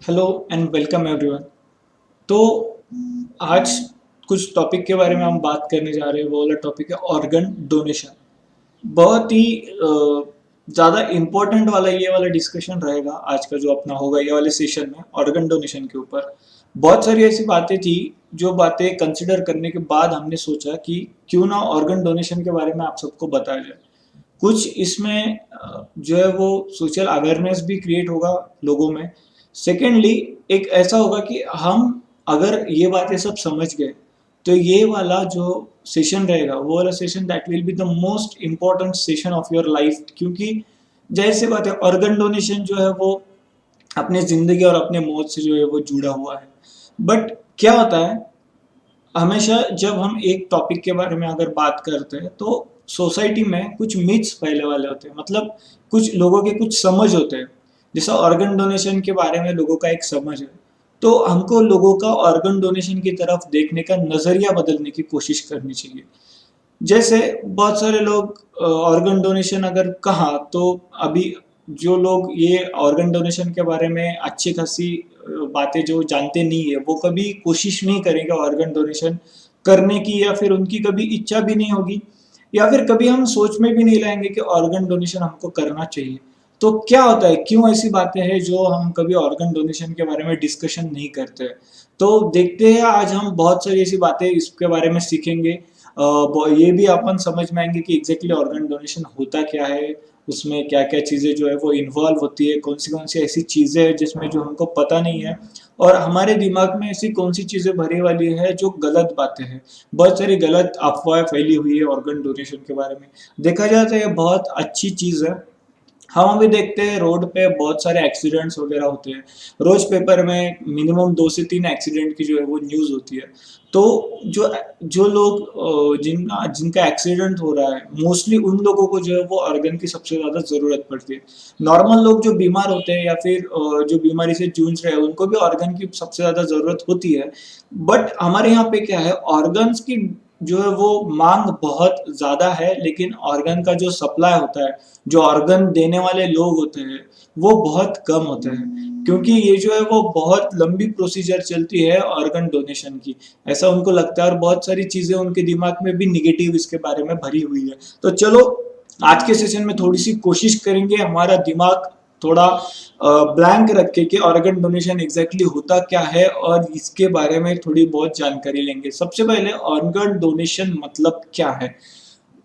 Hello and welcome everyone. तो आज कुछ टॉपिक के बारे में हम बात करने जा रहे हैं। वो वाला टॉपिक है ऑर्गन डोनेशन। बहुत ही ज़्यादा इम्पोर्टेंट वाला ये वाला डिस्कशन रहेगा आज का जो अपना होगा ये वाले सेशन में ऑर्गन डोनेशन के ऊपर। बहुत सारी ऐसी बातें थी जो बातें कंसिडर करने के बाद हमने सोचा कि क्यों ना ऑर्गन डोनेशन के बारे में आप सबको बताया जाए। कुछ इसमें जो है वो सोशल अवेयरनेस भी क्रिएट होगा लोगों में। सेकेंडली एक ऐसा होगा कि हम अगर ये बातें सब समझ गए तो ये वाला जो सेशन रहेगा वो वाला session that will be the most important session of your life. क्योंकि जाहिर सी बात है ऑर्गन डोनेशन जो है वो अपने ज़िंदगी और अपने मौत से जो है वो जुड़ा हुआ है। बट क्या होता है, हमेशा जब हम एक टॉपिक के बारे में अगर बात करते हैं तो सोसाइटी में कुछ मिथ्स फैले वाले होते हैं। मतलब कुछ लोगों के कुछ समझ होते हैं। जैसा ऑर्गन डोनेशन के बारे में लोगों का एक समझ है, तो हमको लोगों का ऑर्गन डोनेशन की तरफ देखने का नज़रिया बदलने की कोशिश करनी चाहिए। जैसे बहुत सारे लोग ऑर्गन डोनेशन अगर कहा तो अभी जो लोग ये ऑर्गन डोनेशन के बारे में अच्छी खासी बातें जो जानते नहीं है वो कभी कोशिश नहीं करेंगे ऑर्गन डोनेशन करने की, या फिर उनकी कभी इच्छा भी नहीं होगी, या फिर कभी हम सोच में भी नहीं लाएंगे कि ऑर्गन डोनेशन हमको करना चाहिए। तो क्या होता है, क्यों ऐसी बातें हैं जो हम कभी ऑर्गन डोनेशन के बारे में डिस्कशन नहीं करते? तो देखते हैं आज हम बहुत सारी ऐसी बातें इसके बारे में सीखेंगे। ये भी अपन समझ में आएंगे कि एग्जैक्टली ऑर्गन डोनेशन होता क्या है, उसमें क्या क्या चीज़ें जो है वो इन्वॉल्व होती है, कौन सी ऐसी चीज़ें हैं जिसमें जो हमको पता नहीं है, और हमारे दिमाग में ऐसी कौन सी चीज़ें भरी वाली है जो गलत बातें हैं। बहुत सारी गलत अफवाहें फैली हुई है ऑर्गन डोनेशन के बारे में। देखा जाए तो ये बहुत अच्छी चीज़ है। हम अभी देखते हैं रोड पे बहुत सारे एक्सीडेंट्स वगैरह होते हैं। रोज पेपर में मिनिमम 2 से 3 एक्सीडेंट की जो है वो न्यूज़ होती है। तो जो जो लोग जिनका एक्सीडेंट हो रहा है मोस्टली उन लोगों को जो है वो ऑर्गन की सबसे ज़्यादा ज़रूरत पड़ती है। नॉर्मल लोग जो बीमार होते हैं या फिर जो बीमारी से जूझ रहे हैं उनको भी ऑर्गन की सबसे ज़्यादा ज़रूरत होती है। बट हमारे यहाँ पे क्या है, ऑर्गन्स की जो है वो मांग बहुत ज़्यादा है, लेकिन ऑर्गन का जो सप्लाई होता है, जो ऑर्गन देने वाले लोग होते हैं वो बहुत कम होते हैं। क्योंकि ये जो है वो बहुत लंबी प्रोसीजर चलती है ऑर्गन डोनेशन की, ऐसा उनको लगता है, और बहुत सारी चीज़ें उनके दिमाग में भी निगेटिव इसके बारे में भरी हुई है। तो चलो आज के सेशन में थोड़ी सी कोशिश करेंगे हमारा दिमाग थोड़ा ब्लैंक रख के ऑर्गन डोनेशन एग्जैक्टली होता क्या है और इसके बारे में थोड़ी बहुत जानकारी लेंगे। सबसे पहले ऑर्गन डोनेशन मतलब क्या है?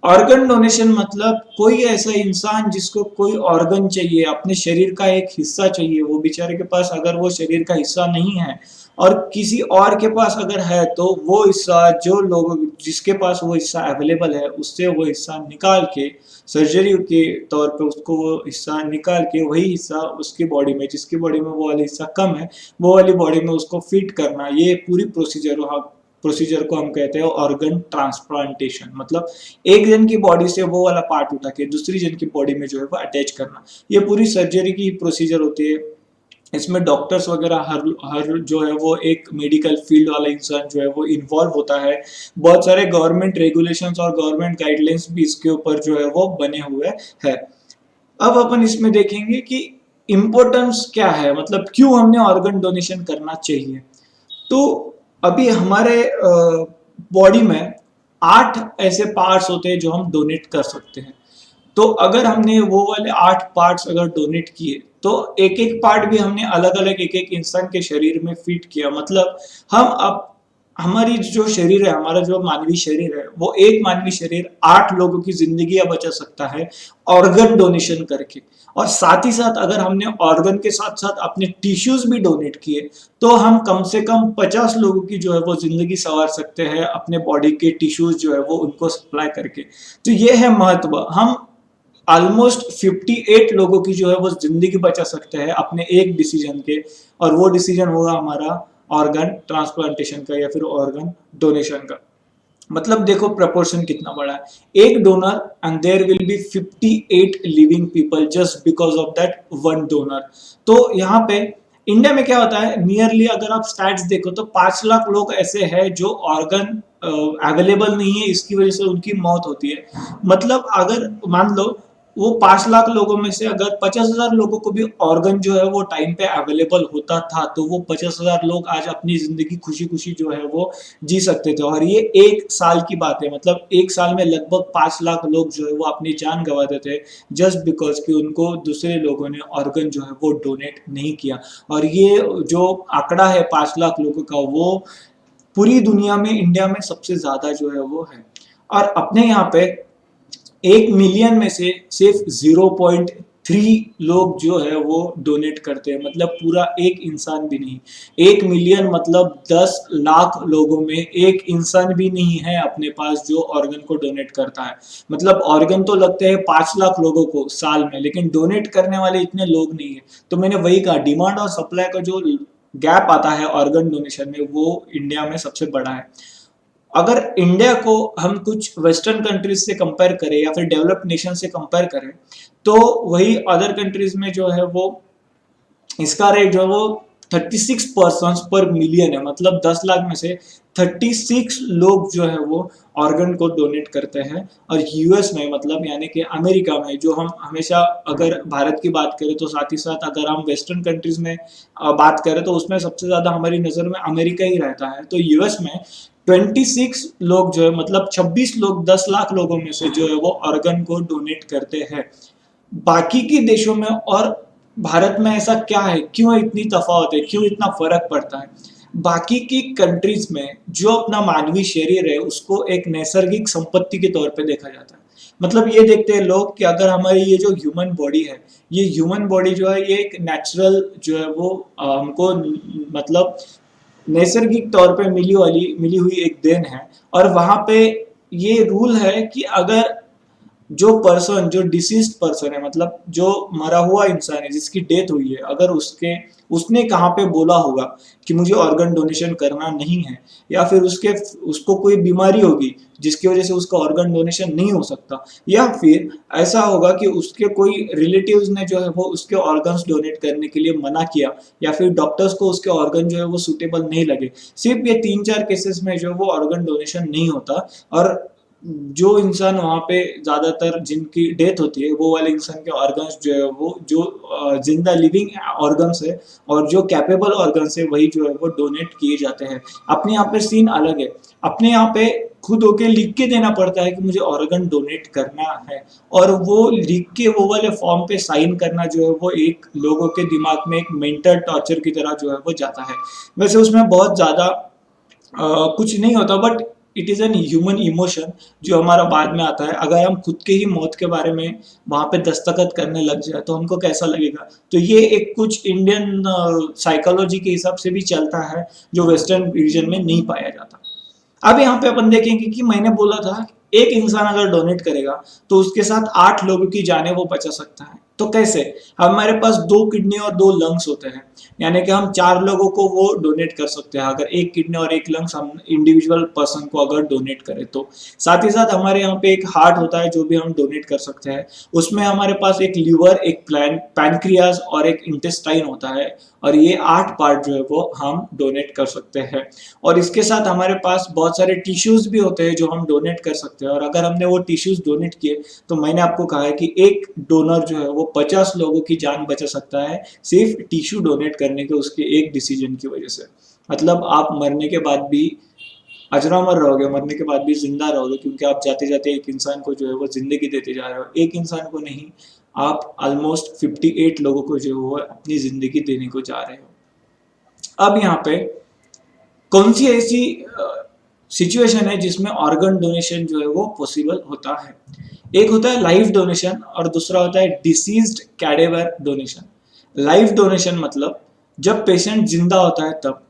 ऑर्गन डोनेशन मतलब कोई ऐसा इंसान जिसको कोई ऑर्गन चाहिए, अपने शरीर का एक हिस्सा चाहिए, वो बेचारे के पास अगर वो शरीर का हिस्सा नहीं है और किसी और के पास अगर है तो वो हिस्सा जो लोग जिसके पास वो हिस्सा अवेलेबल है उससे वो हिस्सा निकाल के सर्जरी के तौर पे उसको वो हिस्सा निकाल के वही हिस्सा उसकी बॉडी में, जिसकी बॉडी में वो वाला हिस्सा कम है, वो वाली बॉडी में उसको फिट करना, ये पूरी प्रोसीजर को हम कहते हैं ऑर्गन ट्रांसप्लांटेशन। मतलब एक जन की बॉडी से वो वाला पार्ट उठा के दूसरी जन की बॉडी में जो है वो अटैच करना, ये पूरी सर्जरी की प्रोसीजर होती है। इसमें डॉक्टर्स वगैरह हर हर जो है वो एक मेडिकल फील्ड वाला इंसान जो है वो इन्वॉल्व होता है। बहुत सारे गवर्नमेंट रेगुलेशंस और गवर्नमेंट गाइडलाइंस भी इसके ऊपर जो है वो बने हुए हैं। अब अपन इसमें देखेंगे कि इम्पोर्टेंस क्या है, मतलब क्यों हमने ऑर्गन डोनेशन करना चाहिए। तो अभी हमारे बॉडी में 8 ऐसे पार्ट्स होते हैं जो हम डोनेट कर सकते हैं। तो अगर हमने वो वाले 8 पार्ट्स अगर डोनेट किए तो एक एक पार्ट भी हमने अलग अलग एक एक इंसान के शरीर में फिट किया। मतलब हम अब हमारी जो शरीर है, हमारा जो मानवीय शरीर है, वो एक मानवीय शरीर 8 लोगों की जिंदगी बचा सकता है ऑर्गन डोनेशन करके। और साथ ही साथ अगर हमने ऑर्गन के साथ साथ अपने टिश्यूज भी डोनेट किए तो हम कम से कम 50 लोगों की जो है वो जिंदगी संवार सकते हैं अपने बॉडी के टिश्यूज जो है वो उनको सप्लाई करके। तो ये है महत्व। हम ऑलमोस्ट 58 लोगों की जो है वो जिंदगी बचा सकते हैं अपने एक डिसीजन के, और वो डिसीजन होगा हमारा ऑर्गन ट्रांसप्लांटेशन का या फिर ऑर्गन डोनेशन का। मतलब देखो प्रपोर्शन कितना बड़ा है, एक donor and there will be 58 living people just because of that one donor. तो यहाँ पे इंडिया में क्या होता है, नियरली अगर आप स्टैट्स देखो तो 5 लाख लोग ऐसे हैं जो ऑर्गन अवेलेबल नहीं है, इसकी वजह से उनकी मौत होती है। मतलब अगर मान लो वो 5 लाख लोगों में से अगर 50,000 लोगों को भी ऑर्गन जो है वो टाइम पे अवेलेबल होता था, तो वो 50,000 लोग आज अपनी जिंदगी खुशी खुशी जो है वो जी सकते थे। और ये 1 साल की बात है, मतलब 1 साल में लगभग 5 लाख लोग जो है वो अपनी जान गंवा देते हैं, जस्ट बिकॉज कि उनको दूसरे लोगों ने ऑर्गन जो है वो डोनेट नहीं किया। और ये जो आंकड़ा है 5 लाख लोगों का, वो पूरी दुनिया में, इंडिया में सबसे ज्यादा जो है वो है। और अपने यहाँ पे 1 मिलियन में से सिर्फ 0.3 लोग जो है वो डोनेट करते हैं, मतलब पूरा एक इंसान भी नहीं। 1 मिलियन मतलब 10 लाख लोगों में एक इंसान भी नहीं है अपने पास जो ऑर्गन को डोनेट करता है। मतलब ऑर्गन तो लगते हैं 5 लाख लोगों को साल में, लेकिन डोनेट करने वाले इतने लोग नहीं है। तो मैंने वही कहा, डिमांड और सप्लाई का जो गैप आता है ऑर्गन डोनेशन में, वो इंडिया में सबसे बड़ा है। अगर इंडिया को हम कुछ वेस्टर्न कंट्रीज से कंपेयर करें या फिर डेवलप्ड नेशन से कंपेयर करें, तो वही अदर कंट्रीज में जो है वो इसका रेट जो है वो 36 पर्सन पर मिलियन है। मतलब 10 लाख में से 36 लोग जो है वो ऑर्गन को डोनेट करते हैं। और यूएस में, मतलब यानी कि अमेरिका में, जो हम हमेशा अगर भारत की बात करें तो साथ ही साथ अगर हम वेस्टर्न कंट्रीज में बात करें तो उसमें सबसे ज्यादा हमारी नजर में अमेरिका ही रहता है। तो यूएस में 26 लोग जो है, मतलब 26 लोग 10 लाख लोगों में से जो है वो ऑर्गन को डोनेट करते हैं। बाकी के देशों में और भारत में ऐसा क्या है, क्यों इतनी तफावत है, क्यों इतना फर्क पड़ता है? बाकी की कंट्रीज में जो अपना मानवीय शरीर है उसको एक नैसर्गिक संपत्ति के तौर पे देखा जाता है। मतलब ये देखते हैं लोग कि अगर हमारी ये जो ह्यूमन बॉडी है, ये ह्यूमन बॉडी जो है ये एक नेचुरल जो है वो हमको मतलब नैसर्गिक तौर पे मिली हुई एक देन है। और वहां पे ये रूल है कि अगर जो पर्सन, जो डिसीज्ड पर्सन है, मतलब जो मरा हुआ इंसान है जिसकी डेथ हुई है, अगर उसने कहाँ पे बोला होगा कि मुझे ऑर्गन डोनेशन करना नहीं है, या फिर उसको कोई बीमारी होगी जिसकी वजह से उसका ऑर्गन डोनेशन नहीं हो सकता, या फिर ऐसा होगा कि उसके कोई रिलेटिव्स ने जो है वो उसके ऑर्गन्स डोनेट करने के लिए मना किया, या फिर डॉक्टर्स को उसके ऑर्गन जो है वो सूटेबल नहीं लगे, सिर्फ ये 3-4 केसेस में जो है वो ऑर्गन डोनेशन नहीं होता। और जो इंसान वहाँ पे ज्यादातर जिनकी डेथ होती है, वो वाले इंसान के ऑर्गन्स जो है वो जो जिंदा लिविंग ऑर्गन्स है और जो कैपेबल ऑर्गन्स है, वही जो है वो डोनेट किए जाते हैं। अपने यहाँ पे सीन अलग है। अपने यहाँ पे खुद होके लिख के देना पड़ता है कि मुझे ऑर्गन डोनेट करना है, और वो लिख के वो वाले फॉर्म पे साइन करना जो है वो एक लोगों के दिमाग में एक मेंटल टॉर्चर की तरह जो है वो जाता है। वैसे उसमें बहुत ज्यादा कुछ नहीं होता, but it is an human emotion जो हमारा बाद में आता है। अगर हम खुद के ही मौत के बारे में वहाँ पे दस्तखत करने लग जाए तो हमको कैसा लगेगा? तो ये एक कुछ इंडियन साइकोलॉजी के हिसाब से भी चलता है, जो वेस्टर्न रीजन में नहीं पाया जाता। अब यहाँ पे अपन देखेंगे कि मैंने बोला था एक इंसान अगर डोनेट करेगा तो उसके साथ 8 लोगों की जानें वो बचा सकता है। तो कैसे? हमारे पास 2 किडनी और 2 लंग्स होते हैं, यानी कि हम 4 लोगों को वो डोनेट कर सकते हैं अगर एक किडनी और एक लंग्स हम इंडिविजुअल पर्सन को अगर डोनेट करें तो। साथ ही साथ हमारे यहाँ पे एक हार्ट होता है जो भी हम डोनेट कर सकते हैं। उसमें हमारे पास एक लीवर, एक पैनक्रियाज और एक इंटेस्टाइन होता है, और ये 8 पार्ट जो है वो हम डोनेट कर सकते हैं। और इसके साथ हमारे पास बहुत सारे टिश्यूज भी होते हैं जो हम डोनेट कर सकते हैं। और अगर हमने वो टिश्यूज डोनेट किए तो मैंने आपको कहा है कि एक डोनर जो है वो 50 लोगों की जान बचा सकता है, सिर्फ टिश्यू डोनेट करने के उसके एक डिसीजन की वजह से। मतलब आप मरने के बाद भी अजरामर रहोगे, मरने के बाद भी जिंदा रहोगे, क्योंकि आप जाते जाते एक इंसान को जो है वो जिंदगी देते जा रहे हो। एक इंसान को नहीं, आप ऑलमोस्ट 58 लोगों को जो है वो अपनी जिंदगी देने को जा रहे हो। अब यहाँ पे कौन सी ऐसी सिचुएशन है जिसमें ऑर्गन डोनेशन जो है वो पॉसिबल होता है? एक होता है लाइफ डोनेशन और दूसरा होता है deceased cadaver donation. Life donation मतलब जब पेशेंट जिंदा होता है तब,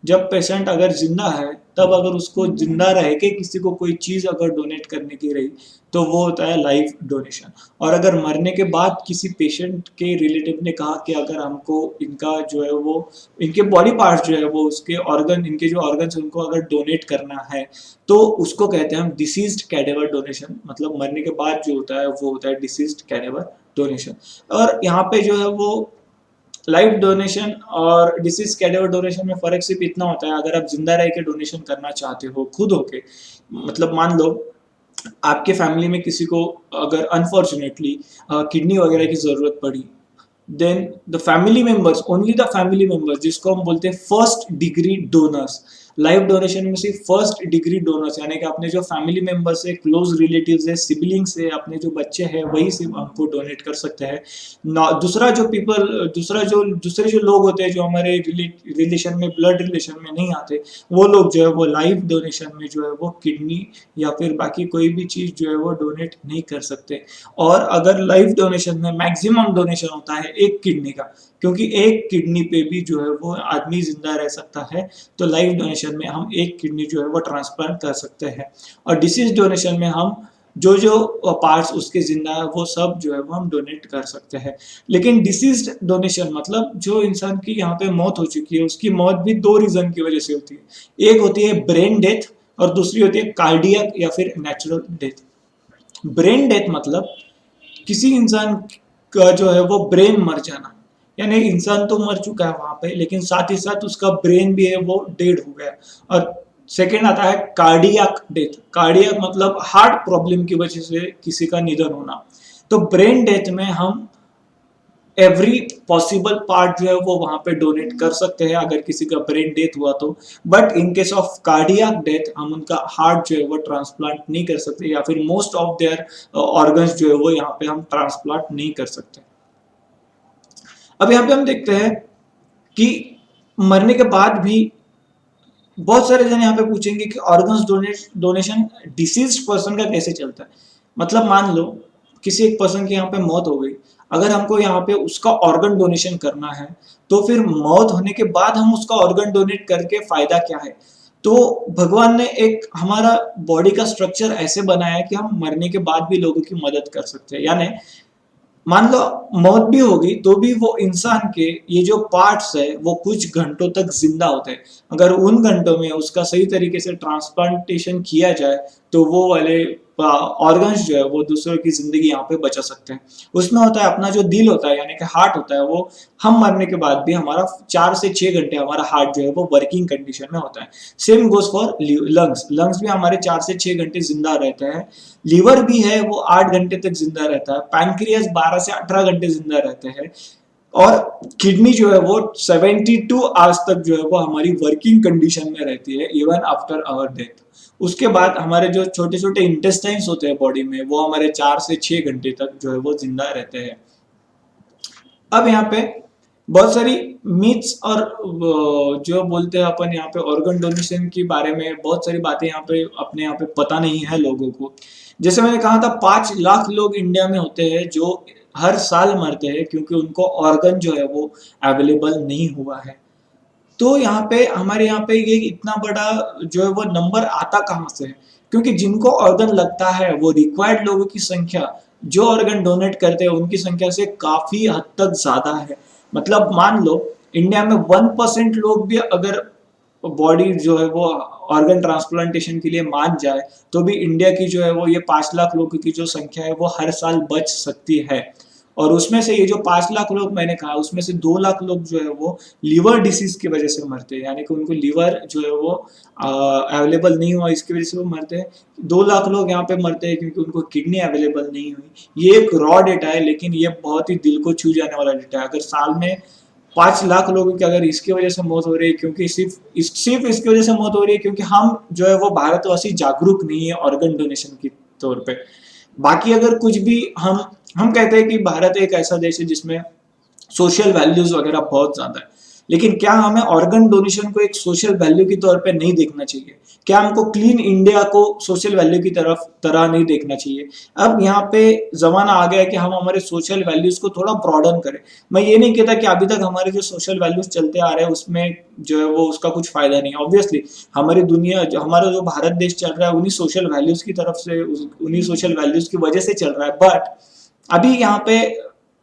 जब पेशेंट अगर जिंदा है तब अगर उसको जिंदा रह के किसी को कोई चीज अगर डोनेट करने की रही तो वो होता है लाइफ डोनेशन। और अगर मरने के बाद किसी पेशेंट के रिलेटिव ने कहा कि अगर हमको इनका जो है वो इनके बॉडी पार्ट जो है वो उसके ऑर्गन, इनके जो ऑर्गन उनको अगर डोनेट करना है तो उसको कहते हैं हम डिसीज्ड कैडेवर डोनेशन। मतलब मरने के बाद जो होता है वो होता है डिसीज्ड कैडेवर डोनेशन। और यहाँ पे जो है वो लाइफ डोनेशन और डिसीज कैडेवर डोनेशन में फर्क सिर्फ इतना होता है, अगर आप जिंदा रह के डोनेशन करना चाहते हो खुद होके, मतलब मान लो आपके फैमिली में किसी को अगर अनफॉर्चुनेटली किडनी वगैरह की जरूरत पड़ी, then the family members, only the family members, जिसको हम बोलते हैं first degree donors. Life donation में सिर्फ फर्स्ट डिग्री डोनर्स, यानी कि अपने जो फैमिली मेंबर्स है, क्लोज रिलेटिव्स है, सिबलिंग्स है, अपने जो बच्चे हैं, वही सिर्फ हमको डोनेट कर सकते हैं ना। दूसरा जो पीपल, दूसरे जो लोग होते हैं जो हमारे रिलेशन में, ब्लड रिलेशन में नहीं आते, वो लोग जो है वो लाइफ डोनेशन में जो है वो किडनी या फिर बाकी कोई भी चीज जो है वो डोनेट नहीं कर सकते। और अगर लाइफ डोनेशन में मैक्सिमम डोनेशन होता है एक किडनी का, क्योंकि एक किडनी पे भी जो है वो आदमी जिंदा रह सकता है, तो लाइफ डोनेशन में हम एक किडनी जो है वो ट्रांसप्लांट कर सकते हैं। और डिसीज डोनेशन में हम जो जो पार्ट्स उसके जिंदा है वो सब जो है वो हम डोनेट कर सकते हैं। लेकिन डिसीज डोनेशन मतलब जो इंसान की यहाँ पे मौत हो चुकी है, उसकी मौत भी दो रीजन की वजह से होती है। एक होती है ब्रेन डेथ और दूसरी होती है कार्डियक या फिर नेचुरल डेथ। ब्रेन डेथ मतलब किसी इंसान का जो है वो ब्रेन मर जाना, यानी इंसान तो मर चुका है वहां पे, लेकिन साथ ही साथ उसका ब्रेन भी है वो डेड हो गया। और सेकेंड आता है कार्डियक डेथ। कार्डियक मतलब हार्ट प्रॉब्लम की वजह से किसी का निधन होना। तो ब्रेन डेथ में हम एवरी पॉसिबल पार्ट जो है वो वहां पे डोनेट कर सकते हैं अगर किसी का ब्रेन डेथ हुआ तो। But in case of cardiac death हम उनका हार्ट जो है वो ट्रांसप्लांट नहीं कर सकते, या फिर मोस्ट ऑफ देयर ऑर्गन्स जो है वो यहाँ पे हम ट्रांसप्लांट नहीं कर सकते। अब यहाँ पे हम देखते हैं कि मरने के बाद भी बहुत सारे जन यहाँ पे पूछेंगे कि ऑर्गन्स डोनेशन डिसीज्ड पर्सन का कैसे चलता है। मतलब मान लो किसी एक पर्सन की यहाँ पे मौत हो गई, अगर हमको यहाँ पे उसका ऑर्गन डोनेशन करना है, तो फिर मौत होने के बाद हम उसका ऑर्गन डोनेट करके फायदा क्या है। तो भगवान ने एक हमारा बॉडी का स्ट्रक्चर ऐसे बनाया है कि हम मरने के बाद भी लोगों की मदद कर सकते हैं। यानी मान लो मौत भी होगी तो भी वो इंसान के ये जो पार्ट्स है वो कुछ घंटों तक जिंदा होते हैं। अगर उन घंटों में उसका सही तरीके से ट्रांसप्लांटेशन किया जाए तो वो वाले ऑर्गन्स जो है वो दूसरों की जिंदगी यहाँ पे बचा सकते हैं। उसमें होता है अपना जो दिल होता है यानी कि हार्ट होता है, वो हम मरने के बाद भी हमारा 4 से 6 घंटे हमारा हार्ट जो है वो वर्किंग कंडीशन में होता है। Same goes for lungs. Lungs भी हमारे 4 से 6 घंटे जिंदा रहते हैं। लीवर भी है वो 8 घंटे तक जिंदा रहता है। पैनक्रियास 12 से 18 घंटे जिंदा रहते हैं। और किडनी जो है वो 72 आवर्स तक जो है वो हमारी वर्किंग कंडीशन में रहती है, इवन आफ्टर आवर डेथ। उसके बाद हमारे जो छोटे छोटे इंटेस्टाइन्स होते हैं बॉडी में, वो हमारे 4 से 6 घंटे तक जो है वो जिंदा रहते हैं। अब यहाँ पे बहुत सारी मिथ्स और जो बोलते हैं अपन यहाँ पे ऑर्गन डोनेशन के बारे में बहुत सारी बातें यहाँ पे अपने यहाँ पे पता नहीं है लोगों को। जैसे मैंने कहा था 5 लाख लोग इंडिया में होते हैं जो हर साल मरते हैं क्योंकि उनको ऑर्गन जो है वो अवेलेबल नहीं हुआ है। तो यहाँ पे हमारे यहाँ पे ये इतना बड़ा जो है वो नंबर आता कहाँ से है, क्योंकि जिनको ऑर्गन लगता है वो रिक्वायर्ड लोगों की संख्या जो ऑर्गन डोनेट करते हैं उनकी संख्या से काफी हद तक ज्यादा है। मतलब मान लो इंडिया में 1% लोग भी अगर बॉडी जो है वो ऑर्गन ट्रांसप्लांटेशन के लिए मान जाए तो भी इंडिया की जो है वो ये 5 लाख लोगों की जो संख्या है वो हर साल बच सकती है। और उसमें से ये जो 5 लाख लोग मैंने कहा उसमें से 2 लाख लोग जो है वो लीवर डिसीज की वजह से मरते हैं, यानी कि उनको लीवर जो है वो अवेलेबल नहीं हुआ इसकी वजह से वो मरते हैं। 2 लाख लोग यहाँ पे मरते हैं क्योंकि उनको किडनी अवेलेबल नहीं हुई। ये एक रॉ डेटा है लेकिन ये बहुत ही दिल को छू जाने वाला डेटा है। अगर साल में 5 लाख लोगों की अगर इसकी वजह से मौत हो रही है, क्योंकि सिर्फ इसकी वजह से मौत हो रही है क्योंकि हम जो है वो भारतवासी जागरूक नहीं है ऑर्गन डोनेशन के तौर पे। बाकी अगर कुछ भी हम कहते हैं कि भारत एक ऐसा देश है जिसमें सोशल वैल्यूज वगैरह बहुत ज्यादा है, लेकिन क्या हमें ऑर्गन डोनेशन को एक सोशल वैल्यू के तौर पे नहीं देखना चाहिए? क्या हमको क्लीन इंडिया को सोशल वैल्यू की तरह नहीं देखना चाहिए? अब यहाँ पे जमाना आ गया है कि हम हमारे सोशल वैल्यूज को थोड़ा ब्रॉडन करें। मैं ये नहीं कहता कि अभी तक हमारे जो सोशल वैल्यूज चलते आ रहे हैं उसमें जो है वो उसका कुछ फायदा नहीं है। ऑब्वियसली हमारी दुनिया जो हमारा जो भारत देश चल रहा है उन्हीं सोशल वैल्यूज की तरफ से, उन्हीं सोशल वैल्यूज की वजह से चल रहा है। बट अभी यहाँ पे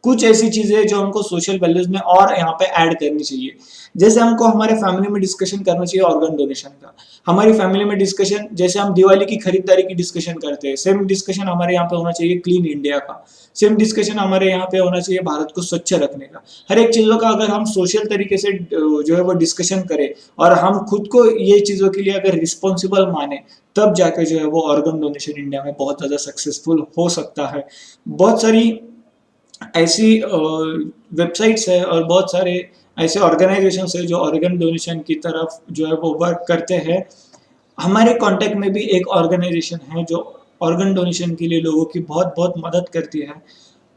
कुछ ऐसी चीजें जो हमको सोशल वैल्यूज में और यहाँ पे ऐड करनी चाहिए। जैसे हमको हमारे फैमिली में डिस्कशन करना चाहिए ऑर्गन डोनेशन का। हमारी फैमिली में डिस्कशन, जैसे हम दिवाली की खरीदारी की डिस्कशन करते हैं, सेम डिस्कशन हमारे यहाँ पे होना चाहिए क्लीन इंडिया का। सेम डिस्कशन हमारे यहाँ पे होना चाहिए भारत को स्वच्छ रखने का। हर एक चीजों का अगर हम सोशल तरीके से जो है वो डिस्कशन करें और हम खुद को ये चीजों के लिए अगर रिस्पॉन्सिबल माने, तब जाके जो है वो ऑर्गन डोनेशन इंडिया में बहुत ज़्यादा सक्सेसफुल हो सकता है। बहुत सारी ऐसी वेबसाइट्स है और बहुत सारे ऐसे ऑर्गेनाइजेशंस है जो ऑर्गन डोनेशन की तरफ जो है वो वर्क करते हैं। हमारे कांटेक्ट में भी एक ऑर्गेनाइजेशन है जो ऑर्गन डोनेशन के लिए लोगों की बहुत बहुत मदद करती है।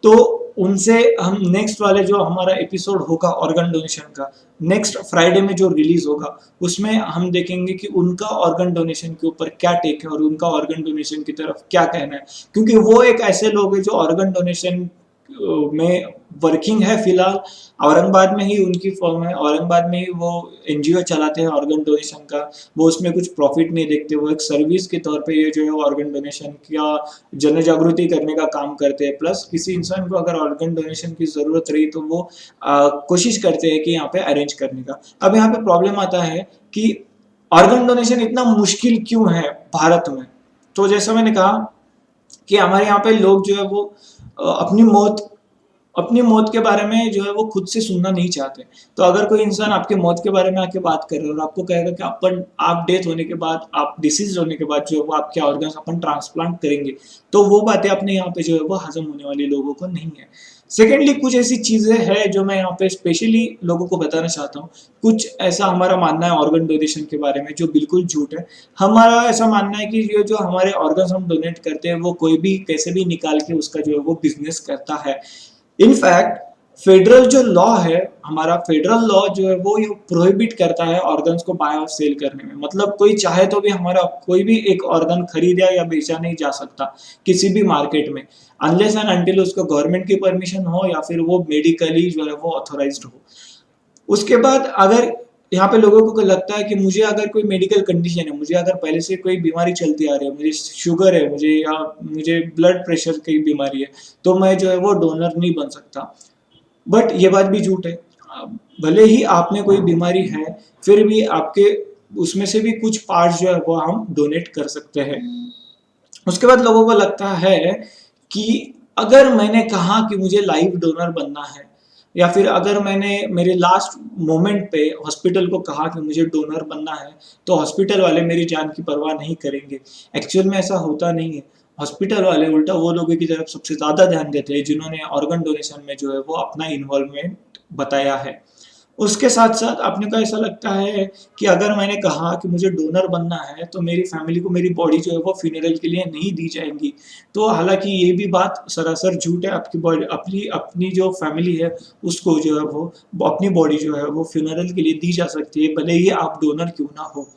तो उनसे हम नेक्स्ट वाले जो हमारा एपिसोड होगा ऑर्गन डोनेशन का, नेक्स्ट फ्राइडे में जो रिलीज होगा, उसमें हम देखेंगे कि उनका ऑर्गन डोनेशन के ऊपर क्या टेक है और उनका ऑर्गन डोनेशन की तरफ क्या कहना है। क्योंकि वो एक ऐसे लोग हैं जो ऑर्गन डोनेशन में वर्किंग है फिलहाल। औरंगाबाद में ही उनकी फर्म है, औरंगाबाद में ही वो एनजीओ चलाते हैं ऑर्गन डोनेशन का। वो उसमें कुछ प्रॉफिट नहीं देखते, वो एक सर्विस के तौर पे ये जो है ऑर्गन डोनेशन का जन जागृति करने का काम करते हैं। प्लस किसी इंसान को अगर ऑर्गन डोनेशन की जरूरत रही तो वो कोशिश करते हैं कि यहाँ पे अरेंज करने का। अब यहाँ पे प्रॉब्लम आता है कि ऑर्गन डोनेशन इतना मुश्किल क्यों है भारत में। तो जैसा मैंने कहा कि हमारे यहाँ पे लोग जो है वो अपनी मौत के बारे में जो है वो खुद से सुनना नहीं चाहते। तो अगर कोई इंसान आपके मौत के बारे में आके बात कर रहा है और आपको कहेगा कि आप डेथ होने के बाद, आप डिसीज होने के बाद जो है वो आपके ऑर्गन्स अपन ट्रांसप्लांट करेंगे, तो वो बातें अपने यहाँ पे जो है वो हजम होने वाली लोगों को नहीं है। सेकेंडली, कुछ ऐसी चीजें हैं जो मैं यहाँ पे स्पेशली लोगों को बताना चाहता हूँ। कुछ ऐसा हमारा मानना है ऑर्गन डोनेशन के बारे में जो बिल्कुल झूठ है। हमारा ऐसा मानना है कि ये जो हमारे ऑर्गन्स हम डोनेट करते हैं वो कोई भी कैसे भी निकाल के उसका जो है वो बिजनेस करता है। इनफैक्ट फेडरल जो लॉ है, हमारा फेडरल लॉ जो है वो ये प्रोहिबिट करता है ऑर्गन्स को बाय और सेल करने में। मतलब कोई चाहे तो भी हमारा कोई भी एक ऑर्गन खरीदा या बेचा नहीं जा सकता किसी भी मार्केट में, अनलेस एंड अनटिल उसको गवर्नमेंट की परमिशन हो या फिर वो मेडिकली जो है वो ऑथोराइज्ड हो। उसके बाद अगर यहाँ पे लोगों को लगता है कि मुझे अगर कोई मेडिकल कंडीशन है, मुझे अगर पहले से कोई बीमारी चलती आ रही है, मुझे शुगर है, मुझे ब्लड प्रेशर की बीमारी है, तो मैं जो है वो डोनर नहीं बन सकता। बट ये बात भी झूठ है। भले ही आप में कोई बीमारी है, फिर भी आपके उसमें से भी कुछ पार्ट्स जो है वो हम डोनेट कर सकते हैं। उसके बाद लोगों को लगता है कि अगर मैंने कहा कि मुझे लाइव डोनर बनना है, या फिर अगर मैंने मेरे लास्ट मोमेंट पे हॉस्पिटल को कहा कि मुझे डोनर बनना है, तो हॉस्पिटल वाले मेरी जान की परवाह नहीं करेंगे। एक्चुअल में ऐसा होता नहीं है। हॉस्पिटल वाले उल्टा वो लोगों की तरफ सबसे ज़्यादा ध्यान देते हैं जिन्होंने ऑर्गन डोनेशन में जो है वो अपना इन्वॉल्वमेंट बताया है। उसके साथ साथ अपने को ऐसा लगता है कि अगर मैंने कहा कि मुझे डोनर बनना है तो मेरी फैमिली को मेरी बॉडी जो है वो फ्यूनरल के लिए नहीं दी जाएंगी। तो हालांकि ये भी बात सरासर झूठ है। आपकी बॉडी, अपनी जो फैमिली है उसको जो है वो अपनी बॉडी जो है वो फ्यूनरल के लिए दी जा सकती है, भले ही आप डोनर क्यों ना हो।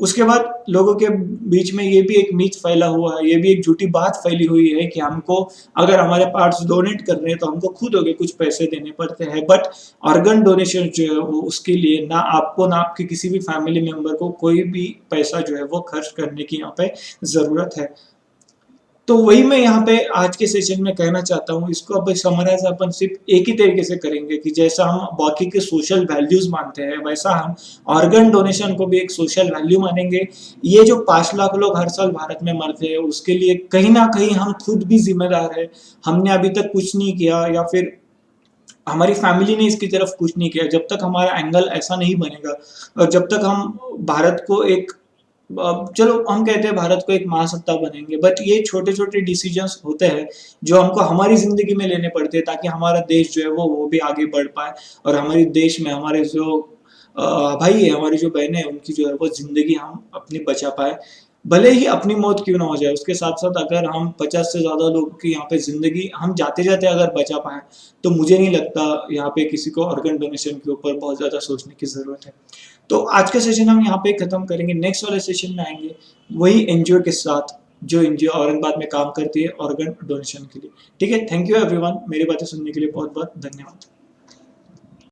उसके बाद लोगों के बीच में ये भी एक मीथ फैला हुआ है, ये भी एक झूठी बात फैली हुई है कि हमको अगर हमारे पार्ट्स डोनेट कर रहे हैं तो हमको खुद होके कुछ पैसे देने पड़ते हैं। बट ऑर्गन डोनेशन जो है वो उसके लिए ना आपको ना आपके किसी भी फैमिली मेंबर को कोई भी पैसा जो है वो खर्च करने की यहाँ पे जरूरत है। तो वही मैं यहाँ पे आज के सेशन में कहना चाहता हूँ। इसको अब समराइज अपन सिर्फ एक ही तरीके से करेंगे कि जैसा हम बाकी के सोशल वैल्यूज मानते हैं, वैसा हम ऑर्गन डोनेशन को भी एक सोशल वैल्यू मानेंगे। ये जो 5 लाख लोग हर साल भारत में मरते हैं उसके लिए कहीं ना कहीं हम खुद भी जिम्मेदार है। हमने अभी तक कुछ नहीं किया या फिर हमारी फैमिली ने इसकी तरफ कुछ नहीं किया। जब तक हमारा एंगल ऐसा नहीं बनेगा और जब तक हम भारत को एक, चलो हम कहते हैं भारत को एक महासत्ता बनेंगे, बट ये छोटे छोटे डिसीजंस होते हैं जो हमको हमारी जिंदगी में लेने पड़ते हैं ताकि हमारा देश जो है वो भी आगे बढ़ पाए और हमारे देश में हमारे जो भाई है, हमारी जो बहनें हैं, उनकी जो है वो जिंदगी हम अपनी बचा पाए। भले ही अपनी मौत क्यों ना हो जाए, उसके साथ साथ अगर हम 50 से ज्यादा लोगों की यहाँ पे जिंदगी हम जाते जाते अगर बचा पाए तो मुझे नहीं लगता यहाँ पे किसी को ऑर्गन डोनेशन के ऊपर बहुत ज्यादा सोचने की जरूरत है। तो आज का सेशन हम यहाँ पे खत्म करेंगे। नेक्स्ट वाले सेशन में आएंगे वही एनजीओ के साथ जो एनजीओ औरंगाबाद में काम करती है ऑर्गन डोनेशन के लिए। ठीक है, थैंक यू एवरीवन, मेरी बातें सुनने के लिए बहुत बहुत धन्यवाद।